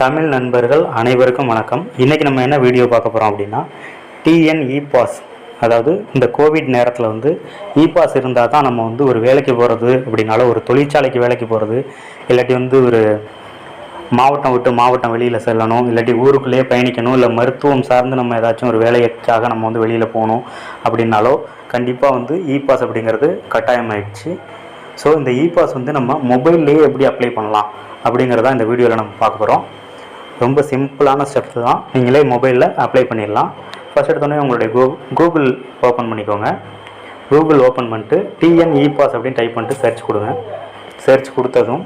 தமிழ் நண்பர்கள் அனைவருக்கும் வணக்கம். இன்றைக்கி நம்ம என்ன வீடியோ பார்க்க போகிறோம் அப்படின்னா, டிஎன் இ பாஸ். அதாவது இந்த கோவிட் நேரத்தில் வந்து இ பாஸ் இருந்தால் தான் நம்ம வந்து ஒரு வேலைக்கு போகிறது அப்படின்னாலும், ஒரு தொழிற்சாலைக்கு வேலைக்கு போகிறது, இல்லாட்டி வந்து ஒரு மாவட்டம் விட்டு மாவட்டம் வெளியில் செல்லணும், இல்லாட்டி ஊருக்குள்ளேயே பயணிக்கணும், இல்லை மருத்துவம் சார்ந்து நம்ம ஏதாச்சும் ஒரு வேலைக்காக நம்ம வந்து வெளியில் போகணும் அப்படின்னாலோ கண்டிப்பாக வந்து இ பாஸ் அப்படிங்கிறது கட்டாயமாயிடுச்சு. ஸோ இந்த இ பாஸ் வந்து நம்ம மொபைல்லையே எப்படி அப்ளை பண்ணலாம் அப்படிங்கிறத இந்த வீடியோவில் நம்ம பார்க்க போகிறோம். ரொம்ப சிம்பிளான ஸ்டெப்ஸ் தான், நீங்களே மொபைலில் அப்ளை பண்ணிடலாம். ஃபஸ்ட் எடுத்தோடனே உங்களுடைய கூகுள் ஓப்பன் பண்ணிக்கோங்க. கூகுள் ஓப்பன் பண்ணிட்டு டிஎன் இ பாஸ் அப்படின்னு டைப் பண்ணிட்டு சர்ச் கொடுங்க. சர்ச் கொடுத்ததும்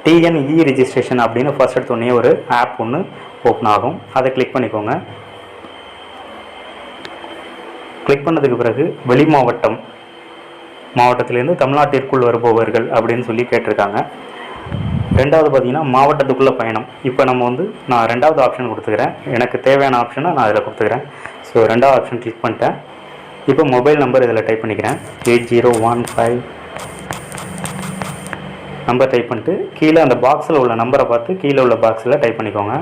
டிஎன் இ ரிஜிஸ்ட்ரேஷன் அப்படின்னு ஃபஸ்ட் எடுத்தோடனே ஒரு ஆப் ஒன்று ஓப்பன் ஆகும். அதை கிளிக் பண்ணிக்கோங்க. கிளிக் பண்ணதுக்கு பிறகு வெளி மாவட்டத்திலேருந்து தமிழ்நாட்டிற்குள் வருபவர்கள் அப்படின்னு சொல்லி கேட்டிருக்காங்க. ரெண்டாவது பார்த்தீங்கன்னா மாவட்டத்துக்குள்ளே பயணம். இப்போ நம்ம வந்து நான் ரெண்டாவது ஆப்ஷன் கொடுத்துக்கிறேன். எனக்கு தேவையான ஆப்ஷனை நான் அதில் கொடுத்துக்கிறேன். ஸோ ரெண்டாவது ஆப்ஷன் கிளிக் பண்ணிட்டேன். இப்போ மொபைல் நம்பர் இதில் டைப் பண்ணிக்கிறேன். 8015 நம்பர் டைப் பண்ணிட்டு கீழே அந்த பாக்ஸில் உள்ள நம்பரை பார்த்து கீழே உள்ள பாக்ஸில் டைப் பண்ணிக்கோங்க.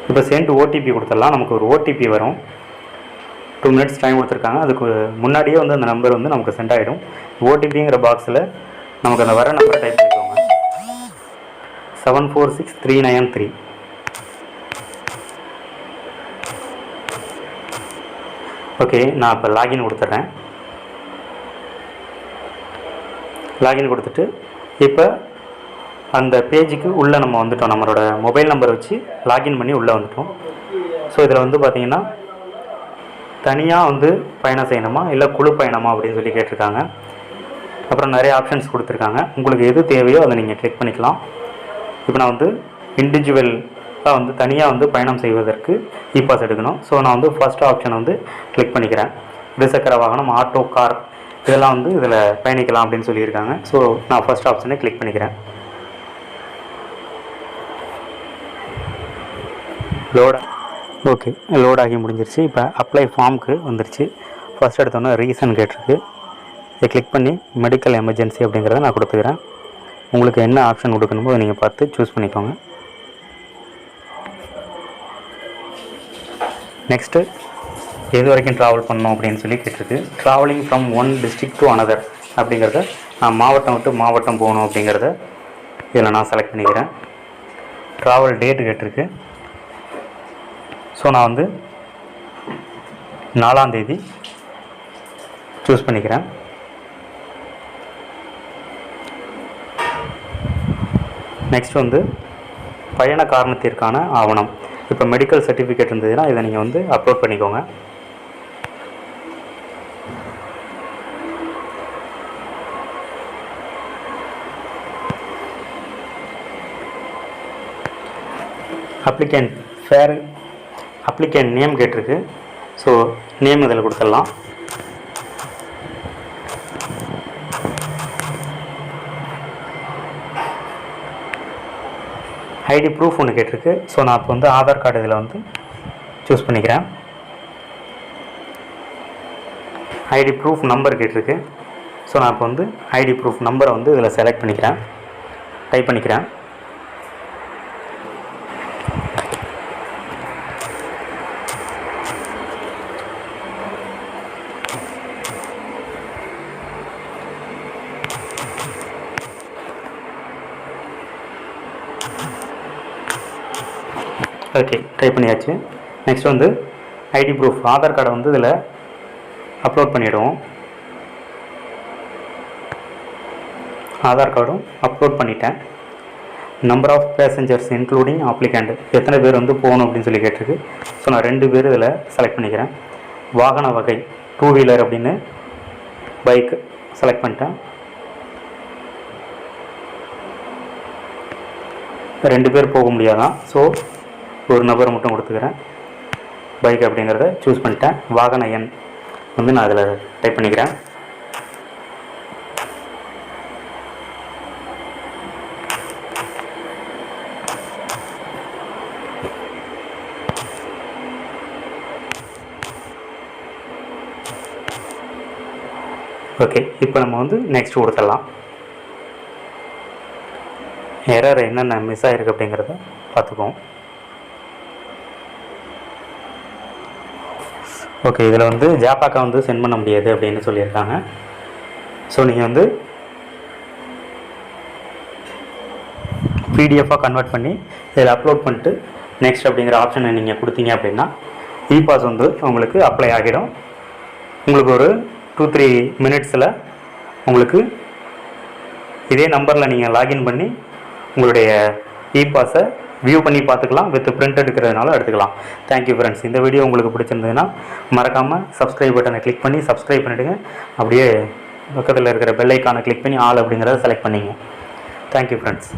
இப்போ சென்ட் ஓடிபி கொடுத்துடலாம். நமக்கு ஒரு ஓடிபி வரும். 2 minutes டைம் கொடுத்துருக்காங்க. அதுக்கு முன்னாடியே வந்து அந்த நம்பர் வந்து நமக்கு சென்ட் ஆகிடும். ஓடிபிங்கிற பாக்ஸில் நமக்கு அந்த வர நம்பரை டைப் பண்ணிக்கோங்க. 746393. ஓகே, நான் இப்போ லாகின் கொடுத்துட்றேன். லாகின் கொடுத்துட்டு இப்போ அந்த பேஜுக்கு உள்ளே நம்ம வந்துட்டோம். நம்மளோட மொபைல் நம்பரை வச்சு லாகின் பண்ணி உள்ளே வந்துட்டோம். ஸோ இதில் வந்து பார்த்திங்கன்னா தனியாக வந்து பயணம் செய்யணுமா இல்லை குழு பயணமா அப்படின்னு சொல்லி கேட்டிருக்காங்க. அப்புறம் நிறைய ஆப்ஷன்ஸ் கொடுத்துருக்காங்க. உங்களுக்கு எது தேவையோ அதை நீங்கள் கிளிக் பண்ணிக்கலாம். இப்போ நான் வந்து இண்டிவிஜுவலாக வந்து தனியாக வந்து பயணம் செய்வதற்கு இ பாஸ் எடுக்கணும். ஸோ நான் வந்து ஃபஸ்ட் ஆப்ஷன் வந்து கிளிக் பண்ணிக்கிறேன். இருசக்கர வாகனம், ஆட்டோ, கார் இதெல்லாம் வந்து இதில் பயணிக்கலாம் அப்படின்னு சொல்லியிருக்காங்க. ஸோ நான் ஃபஸ்ட் ஆப்ஷனை கிளிக் பண்ணிக்கிறேன். ஓகே, லோட் ஆகி முடிஞ்சிருச்சு. இப்போ அப்ளை ஃபார்முக்கு வந்துருச்சு. ஃபஸ்ட் எடுத்தோன்னே ரீசன் கேட்டிருக்கு. இதை கிளிக் பண்ணி மெடிக்கல் எமர்ஜென்சி அப்படிங்கிறத நான் கொடுத்துக்கிறேன். உங்களுக்கு என்ன ஆப்ஷன் கொடுக்கணுமோ நீங்கள் பார்த்து சூஸ் பண்ணிக்கோங்க. நெக்ஸ்ட்டு எது வரைக்கும் ட்ராவல் பண்ணணும் அப்படின்னு சொல்லி கேட்டிருக்கு. Travelling from one district to another அப்படிங்கிறத நான் மாவட்டம் விட்டு மாவட்டம் போகணும் அப்படிங்கிறத இதில் நான் செலக்ட் பண்ணிக்கிறேன். ட்ராவல் டேட்டு கேட்டிருக்கு. ஸோ நான் வந்து 4ஆம் தேதி சூஸ் பண்ணிக்கிறேன். நெக்ஸ்ட் வந்து பயண காரணத்திற்கான ஆவணம். இப்போ மெடிக்கல் சர்டிஃபிகேட் இருந்ததுன்னா இதை நீங்கள் வந்து அப்லோட் பண்ணிக்கோங்க. அப்ளிகேண்ட் நேம் கேட்டிருக்கு. ஸோ நேம் இதில் கொடுத்துடலாம். ஐடி ப்ரூஃப் ஒன்று கேட்டிருக்கு. ஸோ நான் இப்போ வந்து ஆதார் கார்டு இதில் வந்து சூஸ் பண்ணிக்கிறேன். ஐடி ப்ரூஃப் நம்பர் கேட்டிருக்கு. ஸோ நான் இப்போ வந்து ஐடி ப்ரூஃப் நம்பரை வந்து இதில் செலக்ட் பண்ணிக்கிறேன், டைப் பண்ணிக்கிறேன். ஓகே, டைப் பண்ணியாச்சு. நெக்ஸ்ட் வந்து ஐடி ப்ரூஃப் ஆதார் கார்டை வந்து இதில் அப்லோட் பண்ணிவிடுவோம். ஆதார் கார்டும் அப்லோட் பண்ணிட்டேன். Number of passengers including applicant, எத்தனை பேர் வந்து போகணும் அப்படின்னு சொல்லி கேட்டிருக்கு. ஸோ நான் 2 பேர் இதில் செலக்ட் பண்ணிக்கிறேன். வாகன வகை 2 வீலர் அப்படின்னு பைக் செலக்ட் பண்ணிட்டேன். 2 பேர் போக முடியாதான். ஸோ ஒரு நபர் மட்டும் கொடுத்துக்கிறேன். பைக் அப்படிங்கிறத சூஸ் பண்ணிட்டேன். வாகன எண் வந்து நான் அதில் டைப் பண்ணிக்கிறேன். ஓகே, இப்போ நம்ம வந்து நெக்ஸ்ட் கொடுத்துடலாம். எரர் என்னென்ன மிஸ் ஆகிருக்கு அப்படிங்கிறத பார்த்துக்குவோம். ஓகே, இதில் வந்து ஜாப்பாக்கா வந்து சென்ட் பண்ண முடியாது அப்படின்னு சொல்லியிருக்காங்க. ஸோ நீங்கள் வந்து பிடிஎஃபாக கன்வெர்ட் பண்ணி இதில் அப்லோட் பண்ணிட்டு நெக்ஸ்ட் அப்படிங்கிற ஆப்ஷனை நீங்கள் கொடுத்தீங்க அப்படின்னா இபாஸ் வந்து உங்களுக்கு அப்ளை ஆகிடும். உங்களுக்கு ஒரு 2-3 மினிட்ஸில் உங்களுக்கு இதே நம்பரில் நீங்கள் லாகின் பண்ணி உங்களுடைய இபாஸை வியூ பண்ணி பார்த்துக்கலாம். வித் பிரிண்ட் எடுக்கிறதுனால எடுத்துக்கலாம். Thank you friends. இந்த வீடியோ உங்களுக்கு பிடிச்சிருந்ததுன்னா மறக்காமல் சப்ஸ்கிரைப் பட்டனை கிளிக் பண்ணி சப்ஸ்கிரைப் பண்ணிவிடுங்க. அப்படியே பக்கத்தில் இருக்கிற பெல் ஐக்கானை கிளிக் பண்ணி ஆல் அப்படிங்கிறத செலக்ட் பண்ணிங்க. Thank you friends.